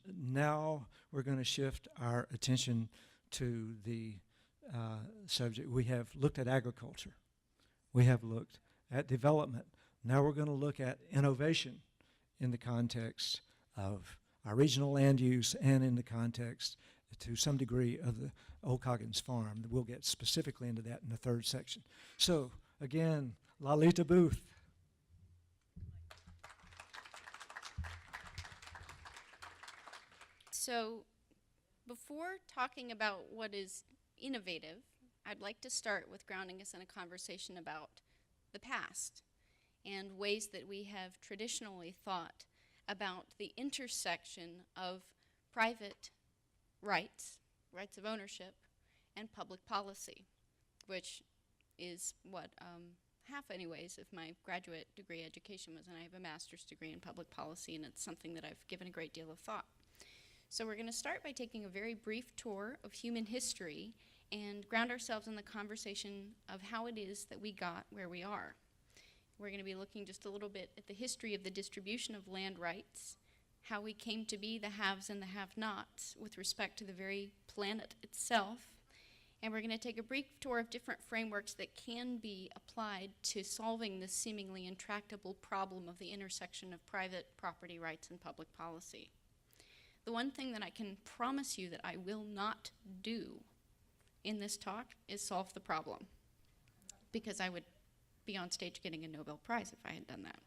Now we're going to shift our attention to the subject. We have looked at agriculture. We have looked at development. Now we're going to look at innovation in the context of our regional land use and in the context, to some degree, of the Old Coggins Farm. We'll get specifically into that in the third section. So, again, Lalita Booth. So, before talking about what is innovative, I'd like to start with grounding us in a conversation about the past and ways that we have traditionally thought about the intersection of private rights, rights of ownership, and public policy, which is what half, anyways, of my graduate degree education was, and I have a master's degree in public policy, and it's something that I've given a great deal of thought. So we're going to start by taking a very brief tour of human history and ground ourselves in the conversation of how it is that we got where we are. We're going to be looking just a little bit at the history of the distribution of land rights, how we came to be the haves and the have-nots with respect to the very planet itself, and we're going to take a brief tour of different frameworks that can be applied to solving this seemingly intractable problem of the intersection of private property rights and public policy. The one thing that I can promise you that I will not do in this talk is solve the problem, because I would be on stage getting a Nobel Prize if I had done that.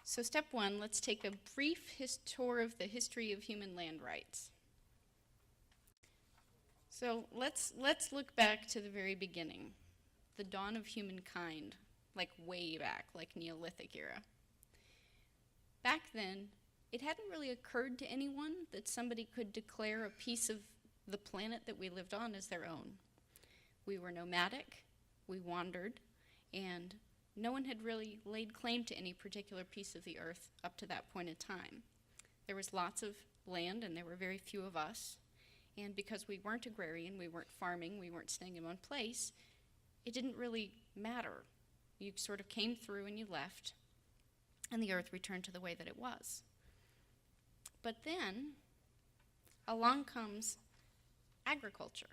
So step one, let's take a brief tour of the history of human land rights. So let's look back to the very beginning, the dawn of humankind, like way back, like Neolithic era. Back then, it hadn't really occurred to anyone that somebody could declare a piece of the planet that we lived on as their own. We were nomadic, we wandered, and no one had really laid claim to any particular piece of the earth up to that point in time. There was lots of land, and there were very few of us, and because we weren't agrarian, we weren't farming, we weren't staying in one place, it didn't really matter. You sort of came through and you left, and the earth returned to the way that it was. But then, along comes agriculture.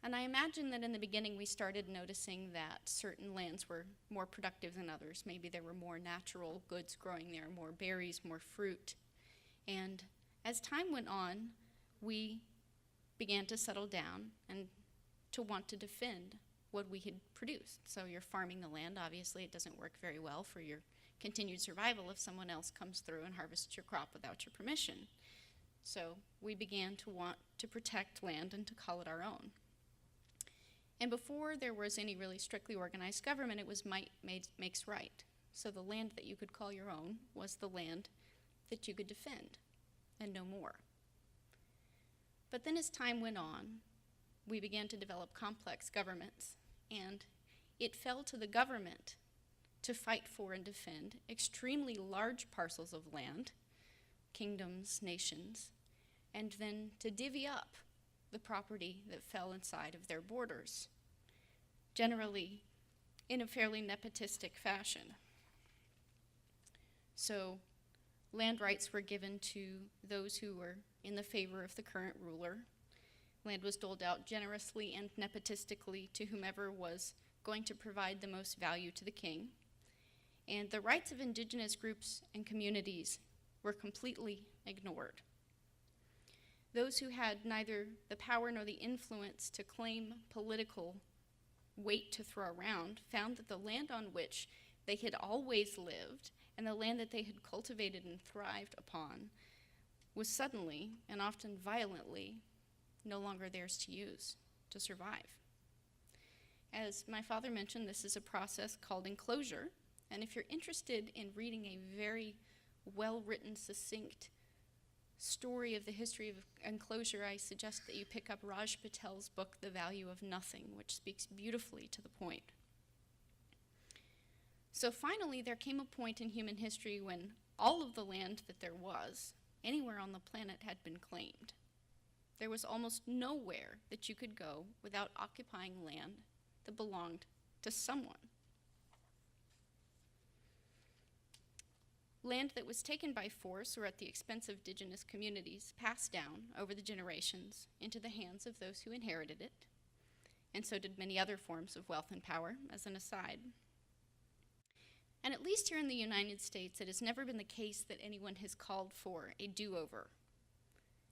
And I imagine that in the beginning we started noticing that certain lands were more productive than others. Maybe there were more natural goods growing there, more berries, more fruit. And as time went on, we began to settle down and to want to defend what we had produced. So you're farming the land. Obviously, it doesn't work very well for your continued survival if someone else comes through and harvests your crop without your permission. So we began to want to protect land and to call it our own. And before there was any really strictly organized government, it was might makes right. So the land that you could call your own was the land that you could defend, and no more. But then as time went on, we began to develop complex governments, and it fell to the government to fight for and defend extremely large parcels of land, kingdoms, nations, and then to divvy up the property that fell inside of their borders, generally in a fairly nepotistic fashion. So land rights were given to those who were in the favor of the current ruler. Land was doled out generously and nepotistically to whomever was going to provide the most value to the king. And the rights of indigenous groups and communities were completely ignored. Those who had neither the power nor the influence to claim political weight to throw around found that the land on which they had always lived and the land that they had cultivated and thrived upon was suddenly, and often violently, no longer theirs to use, to survive. As my father mentioned, this is a process called enclosure, and if you're interested in reading a very well-written, succinct story of the history of enclosure, I suggest that you pick up Raj Patel's book, The Value of Nothing, which speaks beautifully to the point. So finally, there came a point in human history when all of the land that there was, anywhere on the planet, had been claimed. There was almost nowhere that you could go without occupying land that belonged to someone. Land that was taken by force or at the expense of indigenous communities passed down over the generations into the hands of those who inherited it, and so did many other forms of wealth and power, as an aside. And at least here in the United States, it has never been the case that anyone has called for a do-over.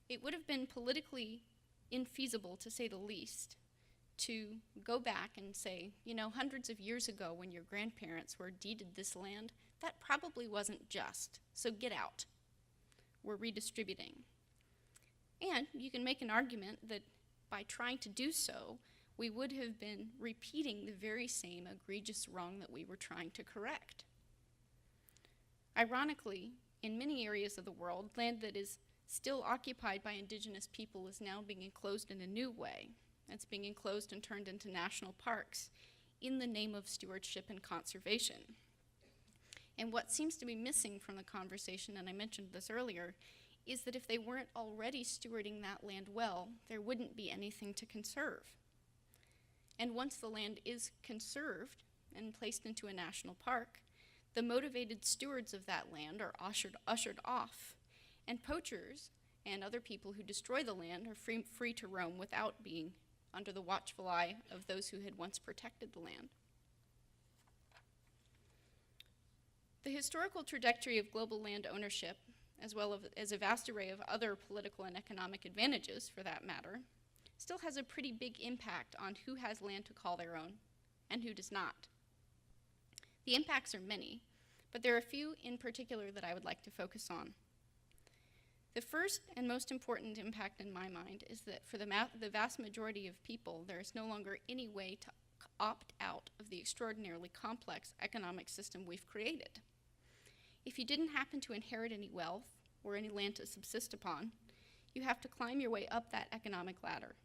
It would have been politically infeasible, to say the least, to go back and say, you know, hundreds of years ago when your grandparents were deeded this land, that probably wasn't just, so get out. We're redistributing. And you can make an argument that by trying to do so, we would have been repeating the very same egregious wrong that we were trying to correct. Ironically, in many areas of the world, land that is still occupied by indigenous people is now being enclosed in a new way. It's being enclosed and turned into national parks in the name of stewardship and conservation. And what seems to be missing from the conversation, and I mentioned this earlier, is that if they weren't already stewarding that land well, there wouldn't be anything to conserve. And once the land is conserved and placed into a national park, the motivated stewards of that land are ushered off, and poachers and other people who destroy the land are free to roam without being under the watchful eye of those who had once protected the land. The historical trajectory of global land ownership, as well as a vast array of other political and economic advantages, for that matter, still has a pretty big impact on who has land to call their own and who does not. The impacts are many, but there are a few in particular that I would like to focus on. The first and most important impact in my mind is that for the vast majority of people, there is no longer any way to opt out of the extraordinarily complex economic system we've created. If you didn't happen to inherit any wealth or any land to subsist upon, you have to climb your way up that economic ladder,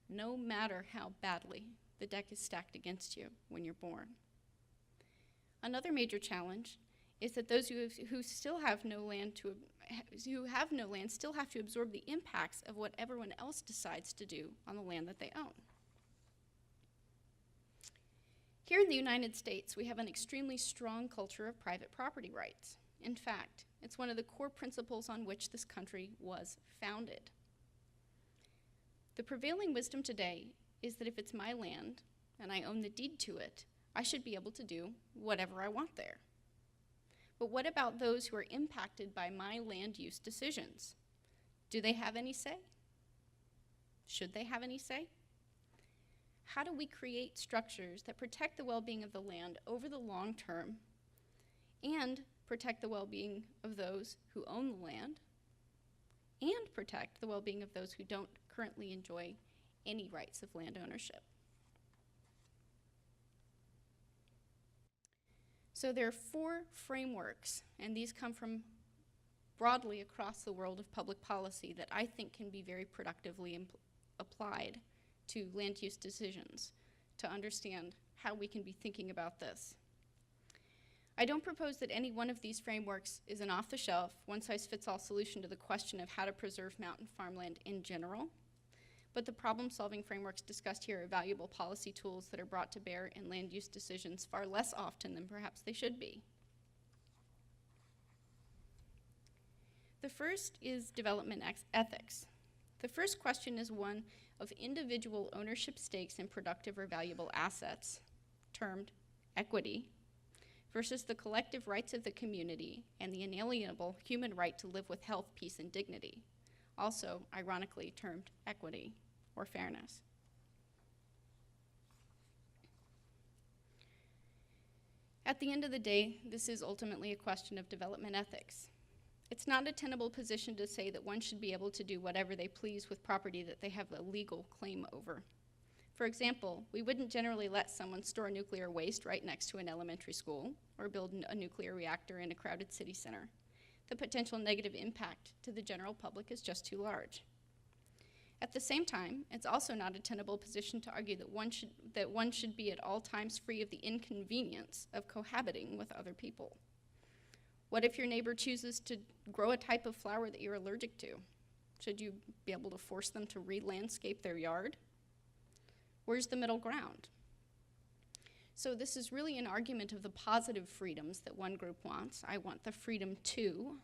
no matter how badly the deck is stacked against you when you're born. Another major challenge is that those who still have no land still have to absorb the impacts of what everyone else decides to do on the land that they own. Here in the United States, we have an extremely strong culture of private property rights. In fact, it's one of the core principles on which this country was founded. The prevailing wisdom today is that if it's my land and I own the deed to it, I should be able to do whatever I want there. But what about those who are impacted by my land use decisions? Do they have any say? Should they have any say? How do we create structures that protect the well-being of the land over the long term and protect the well-being of those who own the land and protect the well-being of those who don't currently enjoy any rights of land ownership? So there are 4 frameworks, and these come from broadly across the world of public policy that I think can be very productively applied to land use decisions to understand how we can be thinking about this. I don't propose that any one of these frameworks is an off-the-shelf, one-size-fits-all solution to the question of how to preserve mountain farmland in general, but the problem-solving frameworks discussed here are valuable policy tools that are brought to bear in land use decisions far less often than perhaps they should be. The first is development ethics. The first question is one of individual ownership stakes in productive or valuable assets, termed equity, versus the collective rights of the community and the inalienable human right to live with health, peace, and dignity, also ironically termed equity or fairness. At the end of the day, this is ultimately a question of development ethics. It's not a tenable position to say that one should be able to do whatever they please with property that they have a legal claim over. For example, we wouldn't generally let someone store nuclear waste right next to an elementary school or build a nuclear reactor in a crowded city center. The potential negative impact to the general public is just too large. At the same time, it's also not a tenable position to argue that one should be at all times free of the inconvenience of cohabiting with other people. What if your neighbor chooses to grow a type of flower that you're allergic to? Should you be able to force them to re-landscape their yard? Where's the middle ground? So this is really an argument of the positive freedoms that one group wants. I want the freedom to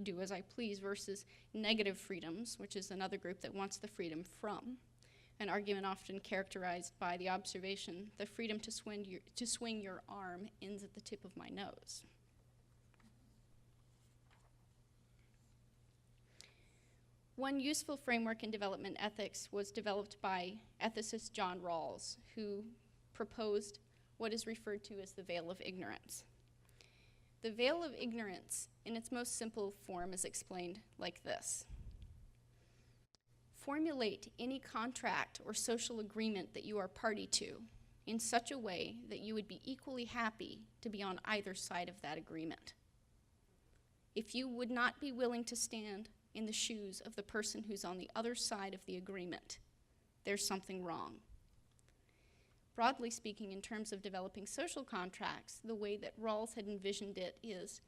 do as I please versus negative freedoms, which is another group that wants the freedom from. An argument often characterized by the observation, the freedom to swing your arm ends at the tip of my nose. One useful framework in development ethics was developed by ethicist John Rawls, who proposed what is referred to as the veil of ignorance. The veil of ignorance, in its most simple form, is explained like this. Formulate any contract or social agreement that you are party to in such a way that you would be equally happy to be on either side of that agreement. If you would not be willing to stand in the shoes of the person who's on the other side of the agreement, there's something wrong. Broadly speaking, in terms of developing social contracts, the way that Rawls had envisioned it is,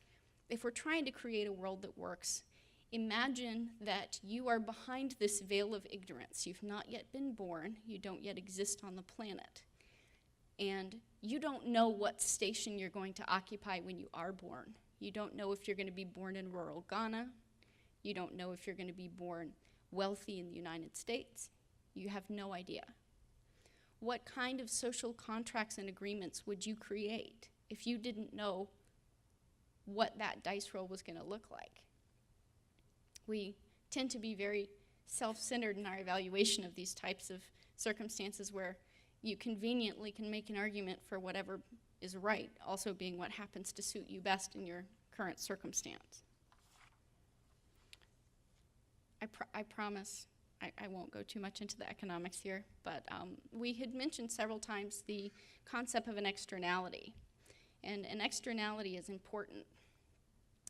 if we're trying to create a world that works, imagine that you are behind this veil of ignorance. You've not yet been born, you don't yet exist on the planet, and you don't know what station you're going to occupy when you are born. You don't know if you're going to be born in rural Ghana. You don't know if you're going to be born wealthy in the United States. You have no idea. What kind of social contracts and agreements would you create if you didn't know what that dice roll was going to look like? We tend to be very self-centered in our evaluation of these types of circumstances where you conveniently can make an argument for whatever is right, also being what happens to suit you best in your current circumstance. I promise I won't go too much into the economics here, but we had mentioned several times the concept of an externality. And an externality is important.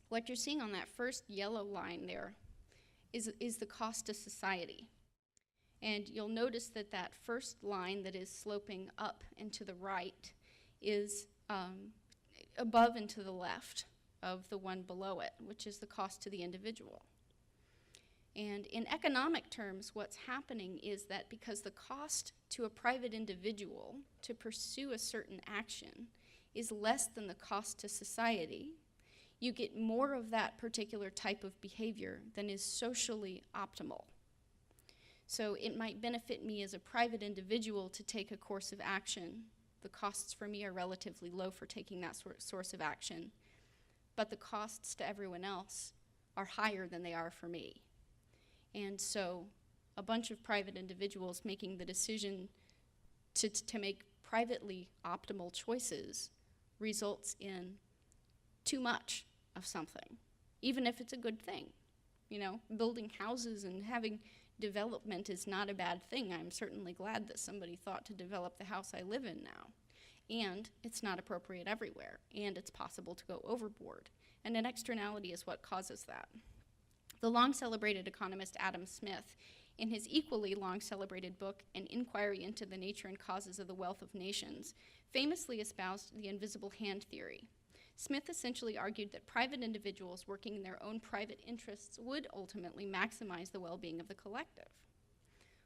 What you're seeing on that first yellow line there is the cost to society. And you'll notice that that first line that is sloping up and to the right is above and to the left of the one below it, which is the cost to the individual. And in economic terms, what's happening is that because the cost to a private individual to pursue a certain action is less than the cost to society, you get more of that particular type of behavior than is socially optimal. So it might benefit me as a private individual to take a course of action. The costs for me are relatively low for taking that source of action, but the costs to everyone else are higher than they are for me. And so a bunch of private individuals making the decision to make privately optimal choices results in too much of something, even if it's a good thing. You know, building houses and having development is not a bad thing. I'm certainly glad that somebody thought to develop the house I live in now. And it's not appropriate everywhere, and it's possible to go overboard. And an externality is what causes that. The long-celebrated economist Adam Smith, in his equally long-celebrated book, An Inquiry into the Nature and Causes of the Wealth of Nations, famously espoused the invisible hand theory. Smith essentially argued that private individuals working in their own private interests would ultimately maximize the well-being of the collective.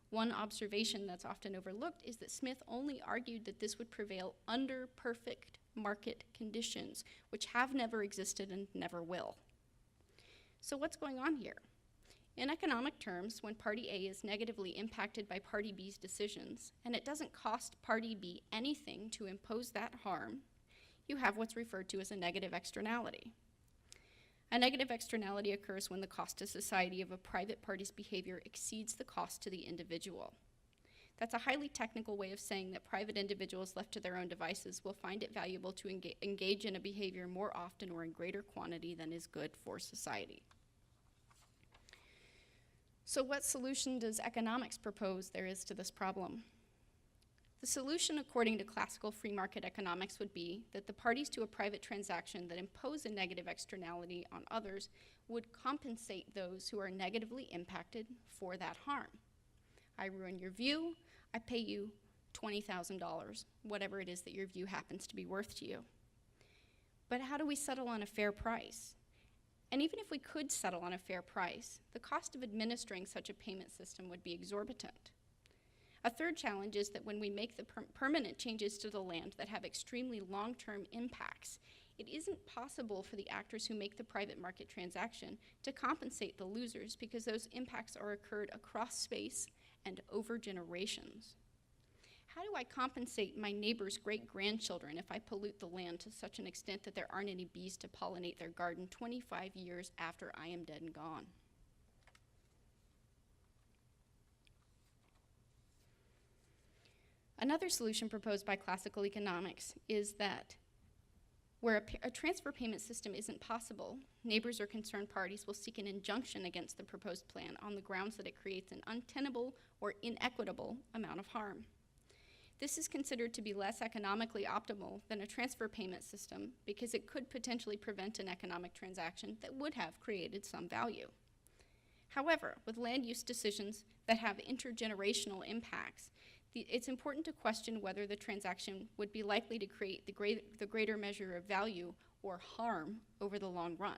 One observation that's often overlooked is that Smith only argued that this would prevail under perfect market conditions, which have never existed and never will. So what's going on here? In economic terms, when Party A is negatively impacted by Party B's decisions, and it doesn't cost Party B anything to impose that harm, you have what's referred to as a negative externality. A negative externality occurs when the cost to society of a private party's behavior exceeds the cost to the individual. That's a highly technical way of saying that private individuals left to their own devices will find it valuable to engage in a behavior more often or in greater quantity than is good for society. So what solution does economics propose there is to this problem? The solution, according to classical free market economics, would be that the parties to a private transaction that impose a negative externality on others would compensate those who are negatively impacted for that harm. I ruin your view, I pay you $20,000, whatever it is that your view happens to be worth to you. But how do we settle on a fair price? And even if we could settle on a fair price, the cost of administering such a payment system would be exorbitant. A third challenge is that when we make the permanent changes to the land that have extremely long-term impacts, it isn't possible for the actors who make the private market transaction to compensate the losers because those impacts are occurred across space and over generations. How do I compensate my neighbor's great-grandchildren if I pollute the land to such an extent that there aren't any bees to pollinate their garden 25 years after I am dead and gone? Another solution proposed by classical economics is that where a transfer payment system isn't possible, neighbors or concerned parties will seek an injunction against the proposed plan on the grounds that it creates an untenable or inequitable amount of harm. This is considered to be less economically optimal than a transfer payment system because it could potentially prevent an economic transaction that would have created some value. However, with land use decisions that have intergenerational impacts, it's important to question whether the transaction would be likely to create the greater measure of value or harm over the long run,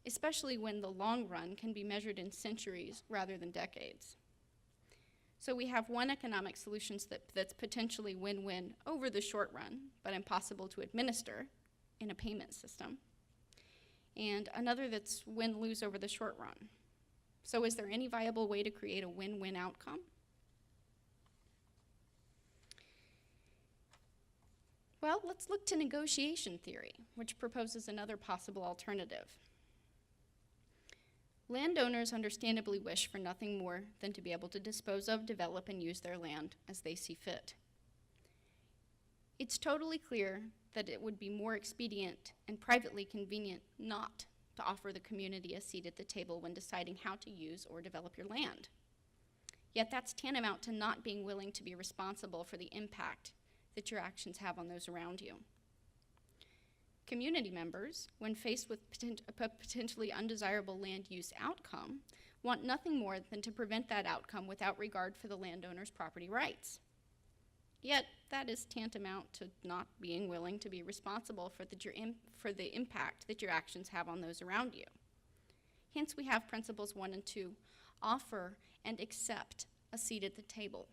especially when the long run can be measured in centuries rather than decades. So we have one economic solution that's potentially win-win over the short run, but impossible to administer in a payment system, and another that's win-lose over the short run. So is there any viable way to create a win-win outcome? Well, let's look to negotiation theory, which proposes another possible alternative. Landowners understandably wish for nothing more than to be able to dispose of, develop, and use their land as they see fit. It's totally clear that it would be more expedient and privately convenient not to offer the community a seat at the table when deciding how to use or develop your land. Yet that's tantamount to not being willing to be responsible for the impact that your actions have on those around you. Community members, when faced with a potentially undesirable land use outcome, want nothing more than to prevent that outcome without regard for the landowner's property rights. Yet, that is tantamount to not being willing to be responsible for the impact that your actions have on those around you. Hence, we have principles 1 and 2, offer and accept a seat at the table.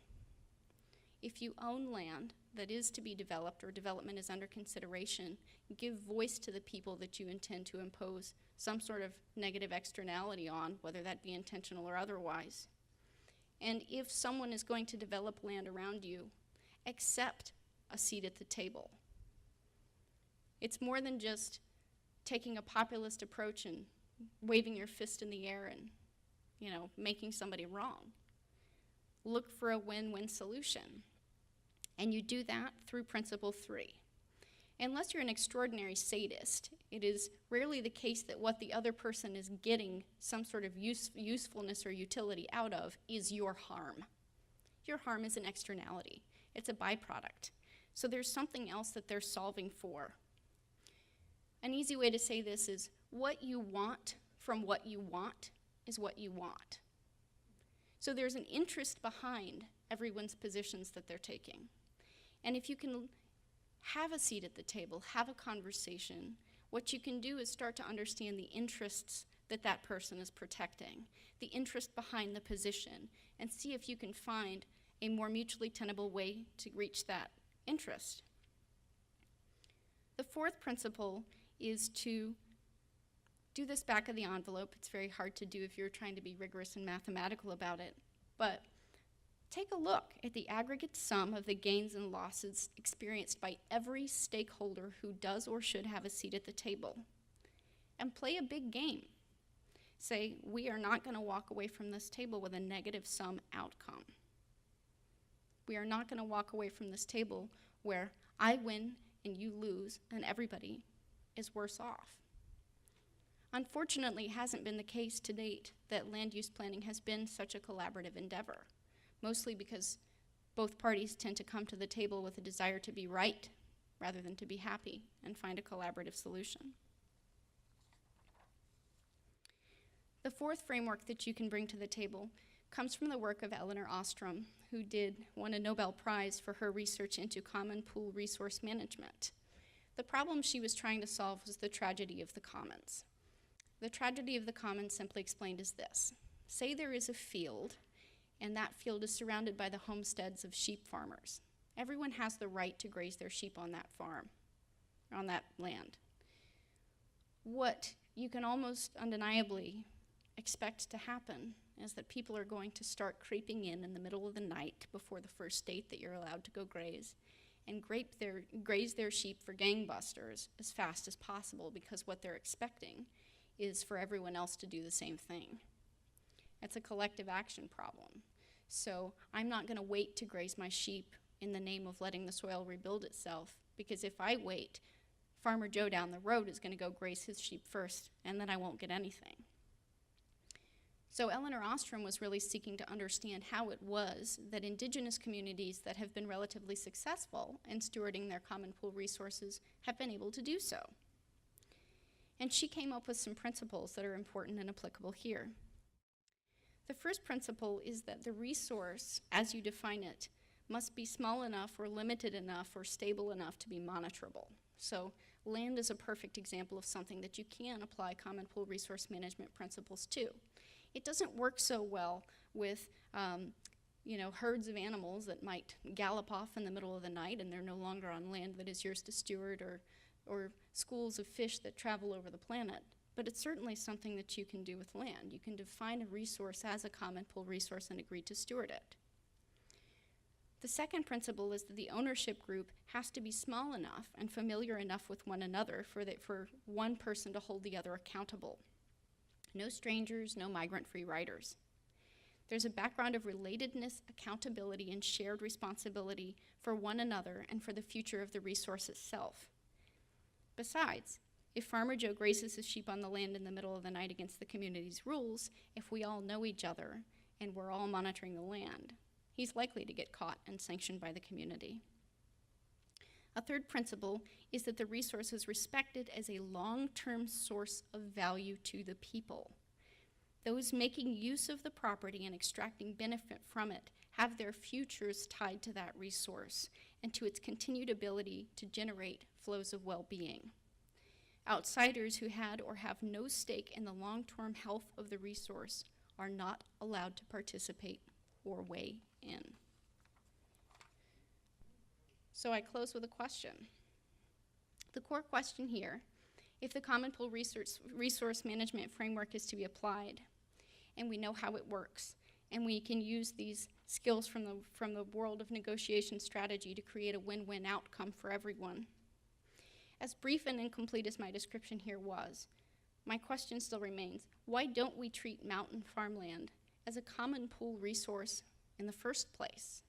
If you own land that is to be developed or development is under consideration, give voice to the people that you intend to impose some sort of negative externality on, whether that be intentional or otherwise. And if someone is going to develop land around you, accept a seat at the table. It's more than just taking a populist approach and waving your fist in the air and, making somebody wrong. Look for a win-win solution. And you do that through principle 3. Unless you're an extraordinary sadist, it is rarely the case that what the other person is getting some sort of usefulness or utility out of is your harm. Your harm is an externality. It's a byproduct. So there's something else that they're solving for. An easy way to say this is what you want from what you want is what you want. So there's an interest behind everyone's positions that they're taking. And if you can have a seat at the table, have a conversation, what you can do is start to understand the interests that that person is protecting, the interest behind the position, and see if you can find a more mutually tenable way to reach that interest. The fourth principle is to do this back of the envelope. It's very hard to do if you're trying to be rigorous and mathematical about it, but take a look at the aggregate sum of the gains and losses experienced by every stakeholder who does or should have a seat at the table, and play a big game. Say, we are not going to walk away from this table with a negative sum outcome. We are not going to walk away from this table where I win and you lose and everybody is worse off. Unfortunately, it hasn't been the case to date that land use planning has been such a collaborative endeavor, mostly because both parties tend to come to the table with a desire to be right rather than to be happy and find a collaborative solution. The fourth framework that you can bring to the table comes from the work of Elinor Ostrom, who won a Nobel Prize for her research into common pool resource management. The problem she was trying to solve was the tragedy of the commons. The tragedy of the commons, simply explained, is this. Say there is a field, and that field is surrounded by the homesteads of sheep farmers. Everyone has the right to graze their sheep on that farm, on that land. What you can almost undeniably expect to happen is that people are going to start creeping in the middle of the night before the first date that you're allowed to go graze, and graze their sheep for gangbusters as fast as possible, because what they're expecting is for everyone else to do the same thing. It's a collective action problem. So I'm not going to wait to graze my sheep in the name of letting the soil rebuild itself, because if I wait, Farmer Joe down the road is going to go graze his sheep first, and then I won't get anything. So Eleanor Ostrom was really seeking to understand how it was that indigenous communities that have been relatively successful in stewarding their common pool resources have been able to do so. And she came up with some principles that are important and applicable here. The first principle is that the resource, as you define it, must be small enough or limited enough or stable enough to be monitorable. So land is a perfect example of something that you can apply common pool resource management principles to. It doesn't work so well with herds of animals that might gallop off in the middle of the night and they're no longer on land that is yours to steward, or schools of fish that travel over the planet. But it's certainly something that you can do with land. You can define a resource as a common pool resource and agree to steward it. The second principle is that the ownership group has to be small enough and familiar enough with one another for one person to hold the other accountable. No strangers, no migrant-free riders. There's a background of relatedness, accountability, and shared responsibility for one another and for the future of the resource itself. Besides, if Farmer Joe grazes his sheep on the land in the middle of the night against the community's rules, if we all know each other and we're all monitoring the land, he's likely to get caught and sanctioned by the community. A third principle is that the resource is respected as a long-term source of value to the people. Those making use of the property and extracting benefit from it have their futures tied to that resource and to its continued ability to generate flows of well-being. Outsiders who had or have no stake in the long-term health of the resource are not allowed to participate or weigh in. So I close with a question. The core question here, if the Common Pool resource management framework is to be applied, and we know how it works, and we can use these skills from the world of negotiation strategy to create a win-win outcome for everyone. As brief and incomplete as my description here was, my question still remains: why don't we treat mountain farmland as a common pool resource in the first place,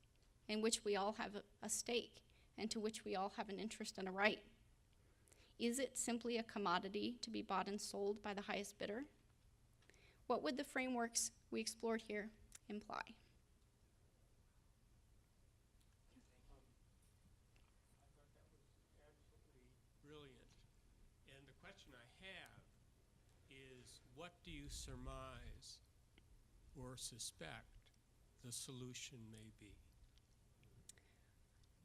in which we all have a stake, and to which we all have an interest and a right? Is it simply a commodity to be bought and sold by the highest bidder? What would the frameworks we explored here imply? I thought that was absolutely brilliant. And the question I have is, what do you surmise or suspect the solution may be?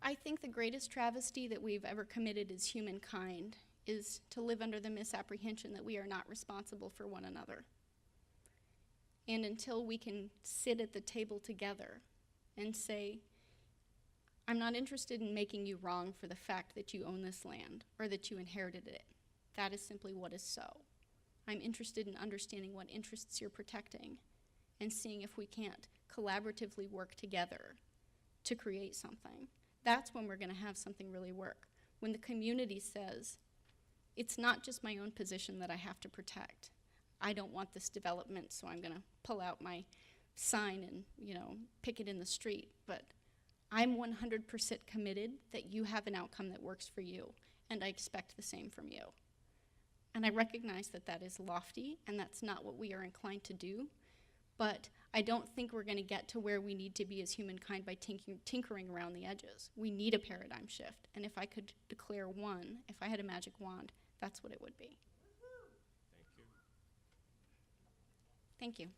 I think the greatest travesty that we've ever committed as humankind is to live under the misapprehension that we are not responsible for one another. And until we can sit at the table together and say, I'm not interested in making you wrong for the fact that you own this land or that you inherited it. That is simply what is so. I'm interested in understanding what interests you're protecting and seeing if we can't collaboratively work together to create something. That's when we're going to have something really work. When the community says, it's not just my own position that I have to protect. I don't want this development, so I'm going to pull out my sign and, pick it in the street. But I'm 100% committed that you have an outcome that works for you, and I expect the same from you. And I recognize that that is lofty, and that's not what we are inclined to do. But I don't think we're going to get to where we need to be as humankind by tinkering around the edges. We need a paradigm shift. And if I could declare one, if I had a magic wand, that's what it would be. Thank you. Thank you.